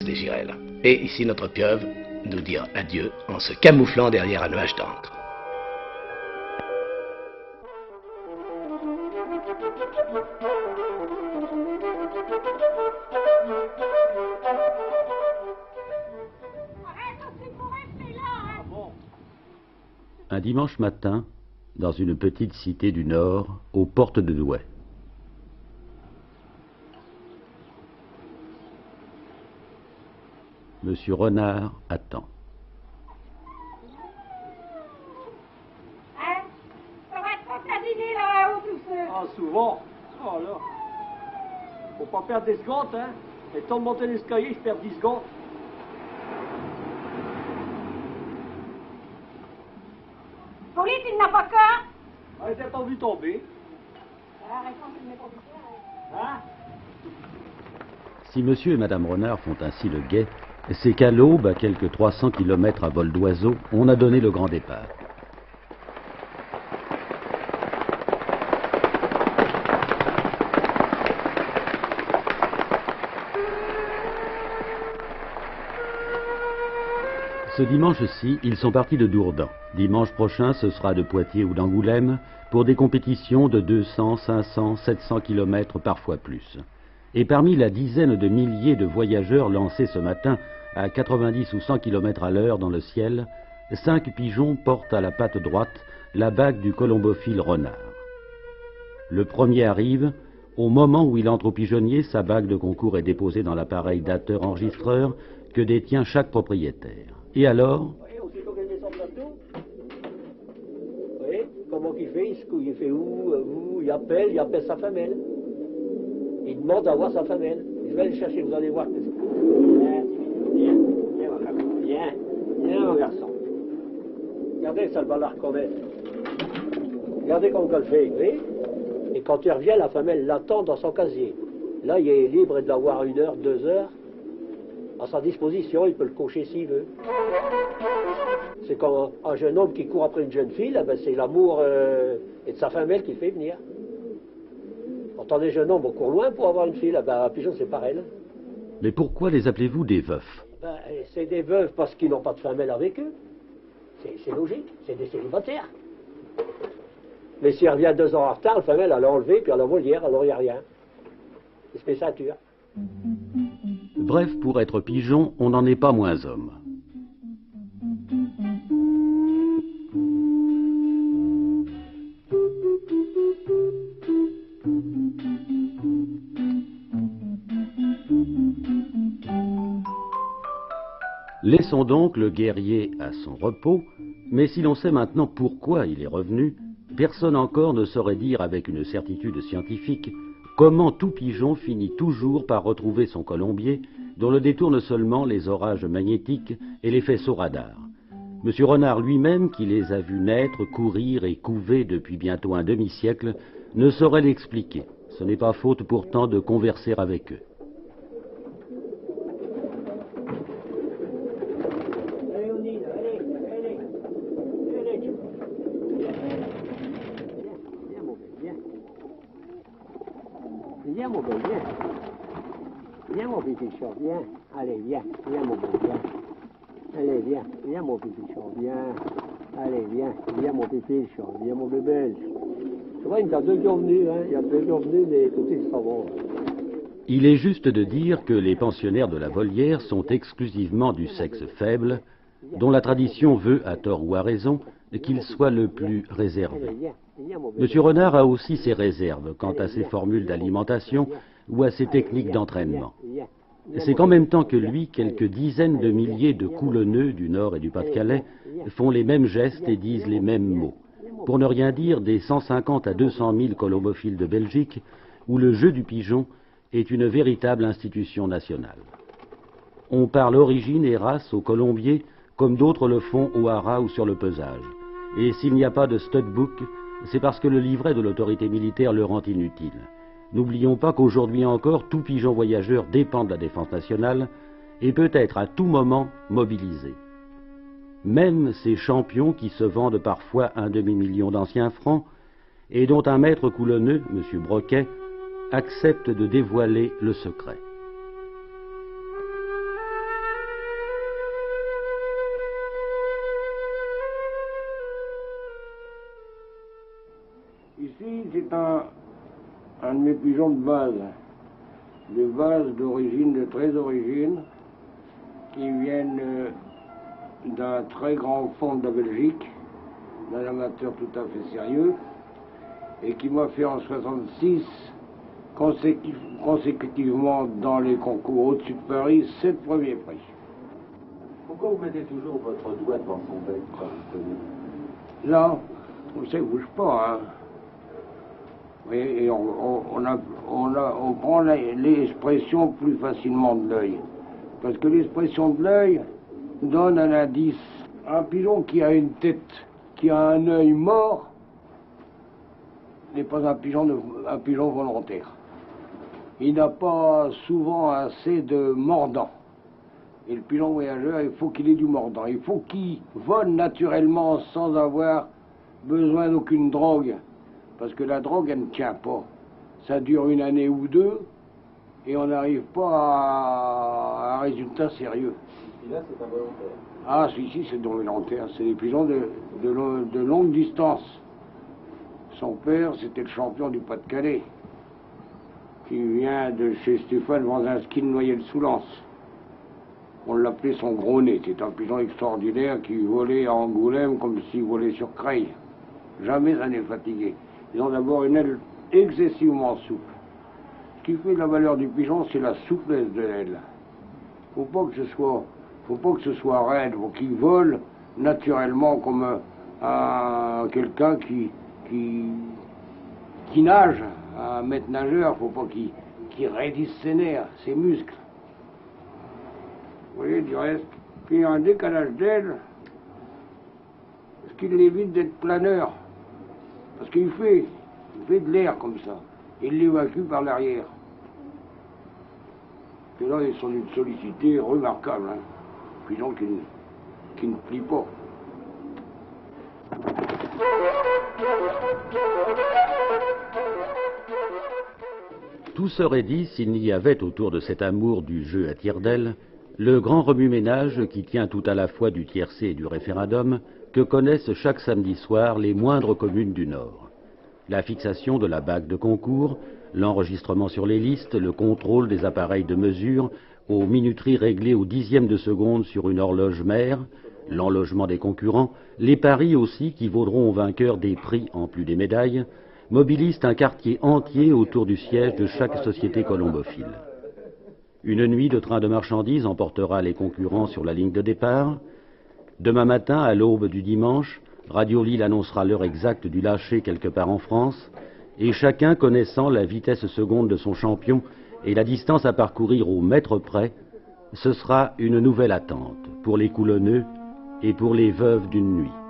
des girelles. Et ici notre pieuvre nous dit adieu en se camouflant derrière un nuage d'encre. Un dimanche matin, dans une petite cité du Nord, aux portes de Douai. Monsieur Renard attend. Hein? Ça va être pas dîner là-haut tout seul. Ah, souvent. Oh là. Faut pas perdre des secondes, hein. Et le temps de monter l'escalier, je perds 10 secondes. Pauline, il n'a pas qu'un. Ah, je l'ai pas vu tomber. Ah, réponds, il n'est pas vu qu'un. Hein? Si monsieur et madame Renard font ainsi le guet, c'est qu'à l'aube, à quelques 300 km à vol d'oiseau, on a donné le grand départ. Ce dimanche-ci, ils sont partis de Dourdan. Dimanche prochain, ce sera de Poitiers ou d'Angoulême pour des compétitions de 200, 500, 700 km, parfois plus. Et parmi la dizaine de milliers de voyageurs lancés ce matin à 90 ou 100 km à l'heure dans le ciel, 5 pigeons portent à la patte droite la bague du colombophile renard. Le premier arrive. Au moment où il entre au pigeonnier, sa bague de concours est déposée dans l'appareil dateur-enregistreur que détient chaque propriétaire. Et alors, Vous voyez, aussitôt qu'il descend de plateau. Vous voyez, comment il fait? Il fait où? Il appelle sa femelle. Il demande à voir sa femelle. Je vais aller chercher, vous allez voir. Viens, viens mon garçon. Regardez, ça va la reconnaître. Regardez comment elle fait, vous voyez? Et quand il revient, la femelle l'attend dans son casier. Là, il est libre de l'avoir 1 heure, 2 heures. À sa disposition, il peut le cocher s'il veut. C'est comme un jeune homme qui court après une jeune fille, ben c'est l'amour et de sa femelle qui le fait venir. Quand on est jeune homme, on court loin pour avoir une fille, ben, un pigeon c'est pareil. mais pourquoi les appelez-vous des veufs? Ben, c'est des veuves parce qu'ils n'ont pas de femelle avec eux. C'est logique, c'est des célibataires. Mais s'il revient 2 ans en retard, la femelle, elle l'a enlevé, puis elle a volière, alors il n'y a rien. C'est spéciature. Bref, pour être pigeon, on n'en est pas moins homme. Laissons donc le guerrier à son repos, mais si l'on sait maintenant pourquoi il est revenu, personne encore ne saurait dire avec une certitude scientifique comment tout pigeon finit toujours par retrouver son colombier, dont le détournent seulement les orages magnétiques et les faisceaux radars. Monsieur Renard lui-même, qui les a vus naître, courir et couver depuis bientôt un demi-siècle, ne saurait l'expliquer. Ce n'est pas faute pourtant de converser avec eux. Léonine, allez. Viens, mon bébé, viens. Viens, mon bébé, viens. Viens, mon petit chat, viens. Allez, viens mon bébé, viens. Allez, viens, mon petit chat, viens. Allez, viens, mon petit chat, viens, mon bébé. Tu vois, il y a 2 qui sont venus, hein. Il y a 2 qui sont venus, mais écoutez, ils s'en vont. Il est juste de dire que les pensionnaires de la volière sont exclusivement du sexe faible, dont la tradition veut, à tort ou à raison, qu'il soit le plus réservé. Monsieur Renard a aussi ses réserves quant à ses formules d'alimentation ou à ses techniques d'entraînement. C'est qu'en même temps que lui, quelques dizaines de milliers de coulonneux du Nord et du Pas-de-Calais font les mêmes gestes et disent les mêmes mots. Pour ne rien dire des 150 à 200 000 colombophiles de Belgique, où le jeu du pigeon est une véritable institution nationale. On parle origine et race au colombier, comme d'autres le font au haras ou sur le pesage. Et s'il n'y a pas de studbook, c'est parce que le livret de l'autorité militaire le rend inutile. N'oublions pas qu'aujourd'hui encore, tout pigeon voyageur dépend de la défense nationale et peut être à tout moment mobilisé. Même ces champions qui se vendent parfois 1 demi-million d'anciens francs et dont un maître coulonneux, M. Broquet, accepte de dévoiler le secret. un de mes pigeons de base. De base d'origine, de très origine, qui viennent d'un très grand fond de la Belgique, d'un amateur tout à fait sérieux, et qui m'a fait en 66, consécutivement dans les concours au-dessus de Paris, 7 premiers prix. Pourquoi vous mettez toujours votre doigt devant son bec quand vous tenez? Là, on ne bouge pas, hein. Et on prend l'expression plus facilement de l'œil. Parce que l'expression de l'œil donne un indice. Un pigeon qui a une tête, qui a un œil mort, n'est pas un pigeon volontaire. Il n'a pas souvent assez de mordant. Et le pigeon voyageur, il faut qu'il ait du mordant. Il faut qu'il vole naturellement sans avoir besoin d'aucune drogue. Parce que la drogue, elle ne tient pas. Ça dure une année ou deux, et on n'arrive pas à un résultat sérieux. Et là, c'est involontaire. Ah, si, c'est volontaire. C'est des pigeons de longue distance. Son père, c'était le champion du Pas-de-Calais, qui vient de chez Stéphane Wanzinski de Noyelles-sous-Lens. On l'appelait son gros nez. C'est un pigeon extraordinaire qui volait à Angoulême comme s'il volait sur Creil. Jamais ça n'est fatigué. Ils ont d'abord une aile excessivement souple. Ce qui fait la valeur du pigeon, c'est la souplesse de l'aile. Faut pas que ce soit raide, faut qu'il vole naturellement comme quelqu'un qui nage, un maître nageur. Faut pas qu'il raidisse ses nerfs, ses muscles. Vous voyez, du reste, puis il y a un décalage d'aile, ce qui l'évite d'être planeur. Parce qu'il fait de l'air comme ça. Il l'évacue par l'arrière. Et là, ils sont d'une solidité remarquable. Hein. Pigeons qui ne plient pas. Tout serait dit s'il n'y avait autour de cet amour du jeu à tire-d'aile le grand remue-ménage qui tient tout à la fois du tiercé et du référendum que connaissent chaque samedi soir les moindres communes du Nord. La fixation de la bague de concours, l'enregistrement sur les listes, le contrôle des appareils de mesure, aux minuteries réglées au dixième de seconde sur une horloge mère, l'enlogement des concurrents, les paris aussi qui vaudront aux vainqueurs des prix en plus des médailles, mobilisent un quartier entier autour du siège de chaque société colombophile. Une nuit de train de marchandises emportera les concurrents sur la ligne de départ. Demain matin, à l'aube du dimanche, Radio Lille annoncera l'heure exacte du lâcher quelque part en France, et chacun connaissant la vitesse seconde de son champion et la distance à parcourir au mètre près, ce sera une nouvelle attente pour les coulonneux et pour les veuves d'une nuit.